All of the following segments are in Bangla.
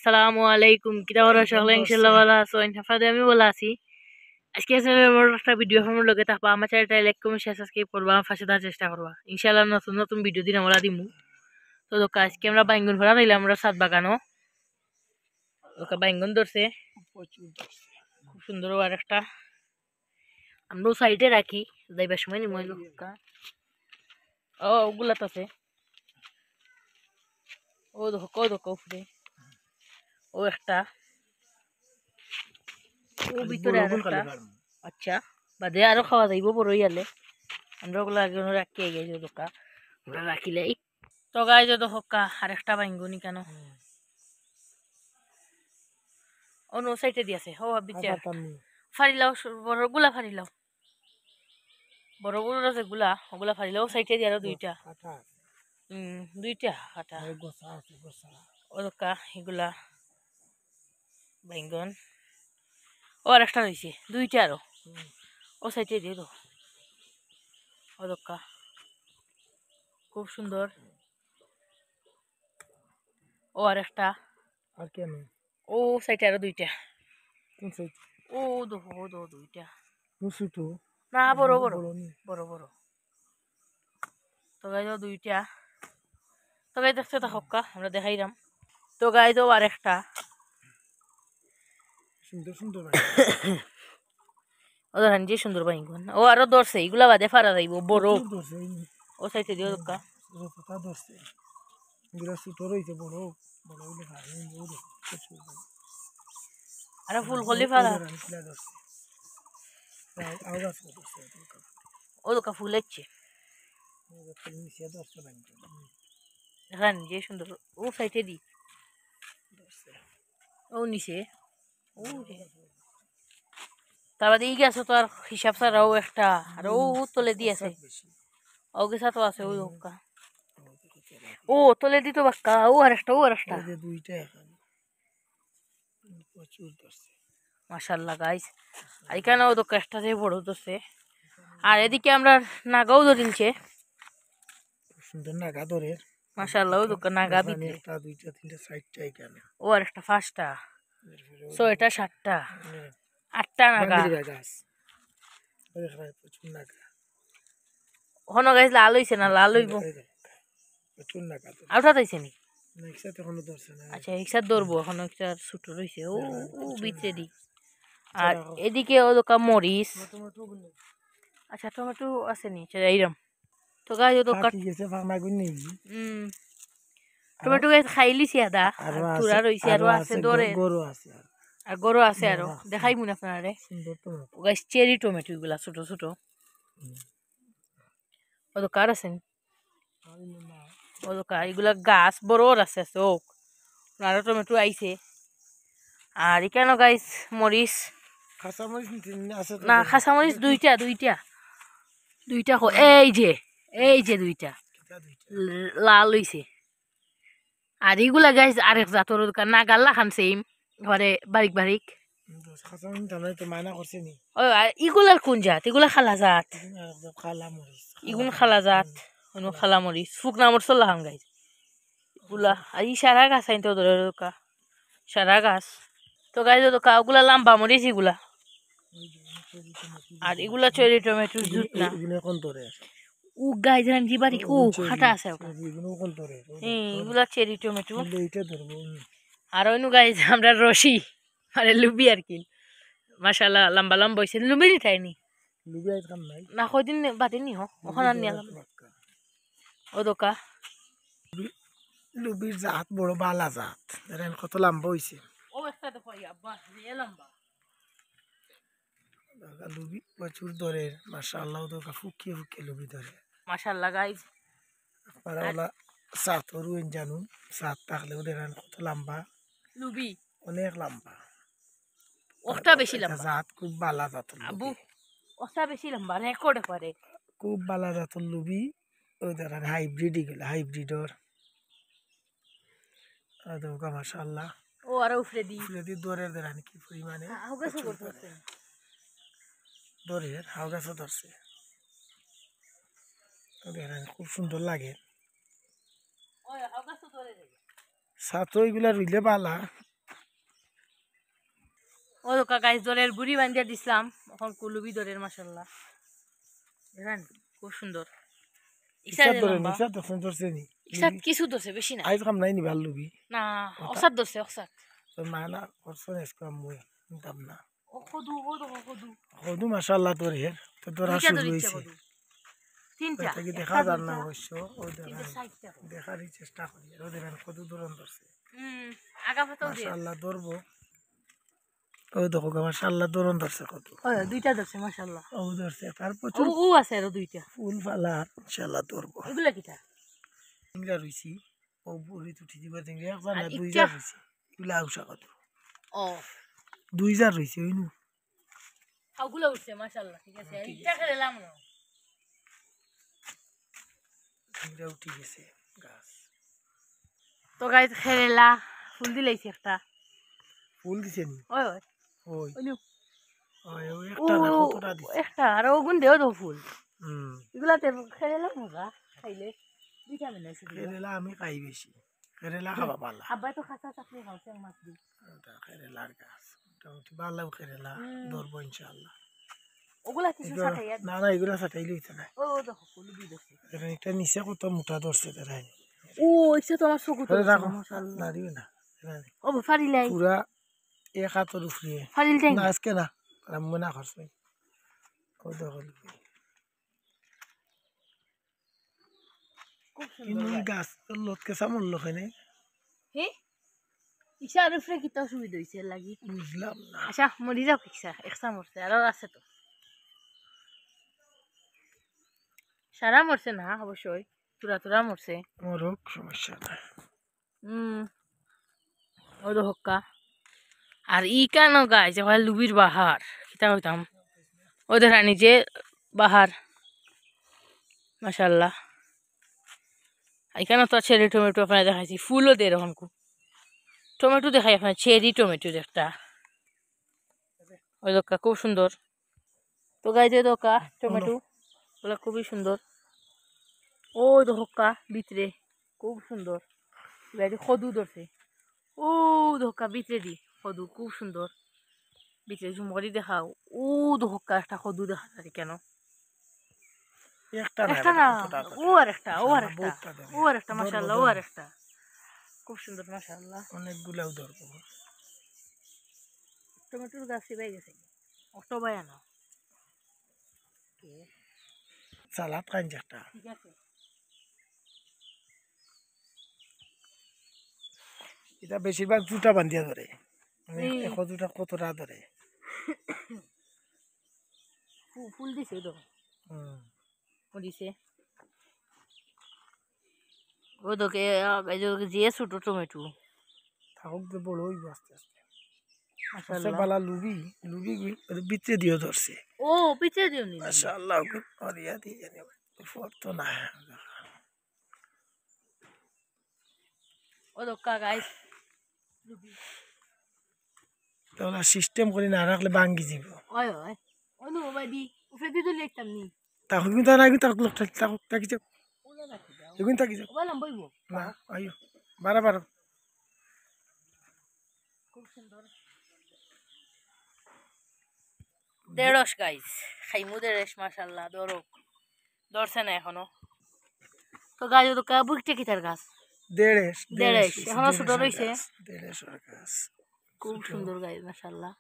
আসসালামু আলাইকুম কিতা বড় সকলে ইনশাআল্লাহ ভালো আছো ইনশাআল্লাহ আমি ভালো আছি আজকে আমার একটা ভিডিও আমার লগে থাকবা আমার চ্যানেলটা লাইক কমেন্ট শেয়ার সাবস্ক্রাইব করবা আমার পাশে থাকার চেষ্টা করবা ইনশাআল্লাহ নতুন নতুন ভিডিও দিন আমরা দিমু তো দোকা আজকে আমরা বাইঙ্গন ভরা নিলাম আমরা সাত বাগানো দোকা বাইঙ্গন ধরছে খুব সুন্দর আর একটা আমরাও সাইডে রাখি যাইবার সময় নিমু দোকা ও ওগুলা তো আছে ও দেখো উপরে ও একটা ও ভিতরে আরেকটা আচ্ছা বাদে আরো খাওয়া যাইব বড় ইয়ালে আমরা ওগুলো আগে রাখি গেছে দোকা ওরা রাখিলেই তো গাই যে দোকা আরেকটা বাইঙ্গুনি কেন অন্য সাইডে দিয়েছে ও বিচে ফারিলাও বড়গুলা ফারিলাও বড়গুলো আছে গুলা ওগুলা ফারিলাও সাইডে দিয়ে আরো দুইটা দুইটা কাটা ও দোকা এগুলা বাইঙ্গন ও আরেকটা রয়েছে দুইটা আরো ও সাইডে দিয়ে দাও ও দোকা খুব সুন্দর ও আরেকটা আর কেন ও সাইডে আরো দুইটা কোন সাইড ও দো দুইটা ছোট না বড় বড় বড় বড় তো গাই দাও দুইটা তো গাই দেখতে থাকা আমরা দেখাইলাম তো গাই দাও আরেকটা সুন্দর সুন্দর ও ধরেন যে সুন্দর বাইঙ্গন ও আরো ধরছে এগুলা বাদে ফারা যাইব বড় ও সাইডে দিও দোকা পাতা ধরছে এগুলা ছোট রয়েছে বড় বড় হইলে আরে ফুল কলি ফারা ও দোকা ফুল হচ্ছে দেখেন যে সুন্দর ও সাইডে দি ও নিচে ও তারপরে এই গেছে তো আর হিসাব ছাড়াও একটা আর ও তলে দিয়েছে ও গেছা তো আছে ওই দোকা ও তলে দিত বাক্কা ও আরেকটা দুইটা মাশাআল্লাহ গাইস আর এখানেও তো কাজটা যে বড় ধরছে আর এদিকে আমরা নাগাও ধরিনছে সুন্দর নাগা ধরে মাশাআল্লাহ ও দোকান নাগা ভিতরে একটা দুইটা তিনটা সাইডটা এখানে ও আর একটা পাঁচটা ছয়টা সাতটা আটটা নাগা গাছ প্রচুর নাগা হন গাইস লাল হইছে না লাল হইব প্রচুর নাগা আউটা তাইছে নি একসাথে এখনো ধরছে না আচ্ছা একসাথে ধরবো এখন একটা ছোট রইছে ও ভিতরে দি আর এদিকে ও দোকান মরিচ আচ্ছা টমেটো আছে নি এইরকম তো গাইস ও দোকান টমেটো গাইস খাইলিছি আদা তুরা রইছে আর আছে দরে গরু আছে আর গরু আছে আরো দেখাই মুন আপনারে গাইস চেরি টমেটো গুলা ছোট ছোট ও তো কার আছেন ও তো কার এগুলা গাছ বড় আছে চোখ আরো টমেটো আইছে আর এখানে গাইস মরিচ না খাসা মরিচ দুইটা এই যে দুইটা লাল হইছে আর এগুলা গাইস আরেক জাতর দোকান না গাল্লা খান সেম ঘরে বারিক ইগুলার কোন জাত এগুলা খালা জাত ইগুন খালা জাত খালা মরিচ ফুকনা মরিচ লাহান গাইস এগুলা আর ই সারা গাছ আইন তো ধরে দোকা সারা গাছ তো গাইস দোকা ওগুলা লাম্বা মরিচ এগুলা আর এগুলা চেরি টমেটো জুত না ও গাইস রানজি বাড়ি ও খাটা আছে এগুলা চেরি টমেটো আর ওইনু গাইস আমরা রশি আরে লুবি আর কি মাশাআল্লাহ লম্বা লম্বা হইছে লুবি নিতাইনি না কয়দিন বাদে নি ওখানে আর নিলাম ও দোকা লুবির জাত বড় বালা জাত কত লম্বা হইছে ও একটা দেখো আব্বা এ লম্বা লুবি প্রচুর ধরে মাশাআল্লাহ দোকা ফুকিয়ে লুবি ধরে মাশাআল্লাহ গাইস আপনারা সাতরু জানুন সাত থাকলেও দেখেন কত লম্বা লুবি অনেক লম্বা ওটা বেশি লম্বা জাত খুব বালা জাত আবু ওটা বেশি লম্বা রেকর্ড করে খুব বালা জাত লুবি ও দেখেন হাইব্রিড এগুলা হাইব্রিডর দোকা মাশাআল্লাহ ও আর উফরে দি দরের দেখেন কি পরিমাণে হাউগাছ করতেছে দরের হাউগাছ ধরছে দেখেন খুব সুন্দর লাগে ছাত্র এগুলা রইলে বালা ও দোকা গাইস দরের বুড়ি বান্ধিয়া দিছিলাম এখন কুলুবি দরের মাশাআল্লাহ দেখেন খুব সুন্দর ইসাদ ধরে নি ইসাদ ধরছে নি ইসাদ কিছু ধরছে বেশি না আইজ কাম নাই নি ভাল লুবি না অসাদ ধরছে অসাদ তো মানা করছো এসকাম মই দাম না ও কদু ও দেখো কদু কদু মাশাআল্লাহ তোর হের তো ধরা শুরু হইছে তিনটা এটা কি দেখা যার না অবশ্য ও দেখার চেষ্টা করি আর ওদের কদু ধরন ধরছে আগা ফাতাও দে মাশাআল্লাহ ধরবো ও দেখো মাশাআল্লাহ ধরন ধরছে কদু ও দুইটা ধরছে মাশাআল্লাহ ও ধরছে তারপর ও আছে আর দুইটা ফুল ফালা ইনশাআল্লাহ ধরবো এগুলা কিটা ইংলা রইছি ও বুড়ি উঠি দিবা দিঙ্গে একবার না দুই জার রইছি ইগুলা উষা কদু ও দুই জার রইছে ওইনু ওগুলা উঠছে মাশাআল্লাহ ঠিক আছে এটা খেলাম না ইংলা উঠি গেছে গাছ তো গাইস খেলা ফুল দিলাইছি একটা ফুল দিছে নি ওই ওই ওই ওই ওই ওই একটা না কতটা দিছে একটা আর ওগুন দেও তো ফুল হুম এগুলাতে খেলা মজা খাইলে ভিটামিন আছে কেরেলা আমি খাই বেশি কেরেলা খাবা পালা আব্বাই তো খাসা চাকরি খাওছে মাছ দি ওটা কেরেলার গাছ মোটামুটি ভালো কেরেলা ধরবো ইনশাআল্লাহ ওগুলা কিছু সাটাইয়া না না এগুলা সাটাইলে হইতে না ও দেখো ফুল দি দছে এখানে একটা নিচে কত মোটা ধরছে তারাই ও ইসে তো আমার চোখ তো রাখো মাশাআল্লাহ না দিবে না ও ফারিলাই পুরা এক হাতের উপরে ফারিল টাইম না আজকে না আমি না করছি ও দেখো খুব কিন্তু সুন্দর ওই গাছ লটকে সামল লোকেনে হে ইসা আর ফ্রে কিতা সুবিধা হইছে লাগি বুঝলাম না আচ্ছা মরি যাও কিসা একসা মরছে আর আছে তো সারা মরছে না অবশ্যই তুরা তুরা মরছে মরক সমস্যা নাই ও তো হক্কা আর ই কেন গাই যে ভাই লুবির বাহার কিতা হইতাম ওদের রানী যে বাহার মাশাআল্লাহ এখানে তো চেরি টমেটো আপনার দেখাইছি ফুলও দিয়ে এরকম টমেটো দেখাই আপনার চেরি টমেটো একটা ওই দোকা খুব সুন্দর তো গাই যে দোকা টমেটো ওগুলো খুবই সুন্দর ওই দোকা ভিতরে খুব সুন্দর গাড়ি খদু ধরছে ও দোকা ভিতরে দি খদু খুব সুন্দর ভিতরে ঝুমরি দেখাও ও দোকা একটা খদু দেখা যায় কেন একটা না ও আর একটা ও আর একটা মাশাআল্লাহ ও আর একটা খুব সুন্দর মাশাআল্লাহ অনেকগুলাও ধরবো টমেটোর গাছ পাই গেছে অটো বায়া না সালাদ খাইন একটা ঠিক আছে এটা বেশিরভাগ জুতা বান্ধিয়া ধরে মানে জুতা কতটা ধরে ফুল দিছে তো দিছে ও তোকে যে ছোট টমেটো থাকুক যে বড় হইব আস্তে আস্তে মাশাআল্লাহ বালা লুবি লুবি বিচে দিও ধরছে ও পিছে দিও নি মাশাআল্লাহ করিয়া দিয়ে জানি ফটো না ও দোকা গাইস তাহলে সিস্টেম করে না রাখলে ভাঙ্গি যাব ওই ওই ওই নো বাদি উফরে দি তো লিখতাম নি তাহলে কিন্তু আর আগে তাক লোকটা তাকি যাও এগুন তাকি যাও বললাম বইব না আইও বারা বারা খুব সুন্দর দেড়শ গাইস খাইমু দেড়শ মাশাআল্লাহ ধরছে না এখনো তো গাছ তো বুকটে কিতার গাছ দেড়শ এখনো ছোট রইছে দেড়শ গাছ খুব সুন্দর গাছ মাশাআল্লাহ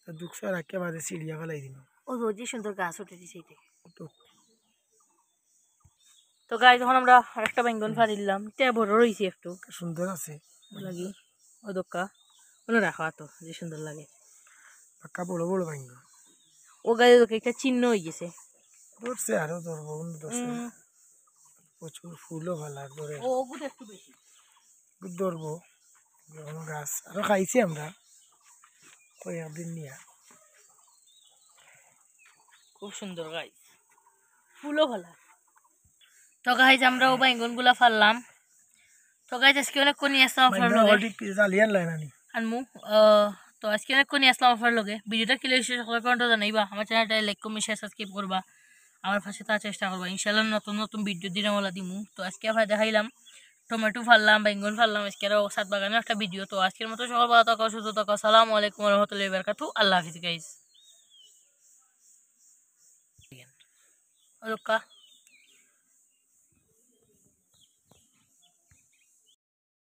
দুঃখ রাখে মাঝে চিড়িয়া ফেলাই দিন ও যে সুন্দর গাছ উঠে দিছে এইটা তো গাছ যখন আমরা আরেকটা বেঙ্গন ফাড়িলাম তে বড় রইছে একটু সুন্দর আছে লাগি ও দোকা ওনো রাখা তো যে সুন্দর লাগে পাকা বড় বড় ভাঙ্গ ও গায়ে তোকে একটা চিহ্ন হয়ে গেছে ধরছে আরো ধরবো ধরছে প্রচুর ফুলও ভালো ধরে ও গুড একটু বেশি ধরবো গাছ আরো খাইছি আমরা কয়েকদিন নিয়ে খুব সুন্দর গাছ ফুলও ভালো তো গাইজ আমরা ও বেঙ্গন গুলা ফাললাম তো গাইজ আজকে অনেক কোনি আসলাম আপনার লগে জালিয়ান লাইন আনি আনমু তো আজকে অনেক কোনি আসলাম আপনার লগে ভিডিওটা ক্লিয়ার হয়েছে সকলের পর্যন্ত জানাইবা আমার চ্যানেলটা লাইক কমেন্ট শেয়ার সাবস্ক্রাইব করবা আমার পাশে থাকার চেষ্টা করবা ইনশাআল্লাহ নতুন নতুন ভিডিও দিনে বলা দিমু তো আজকে আপনার দেখাইলাম টমেটো ফাললাম, বেঙ্গন ফাললাম, আজকে আরও সাত বাগানে একটা ভিডিও। তো আজকের মতো সকাল ভালো থাকো, সুস্থ থাকো। আসসালামু আলাইকুম রহমতুল্লাহি বারাকাতু। আল্লাহ হাফিজ গাইস।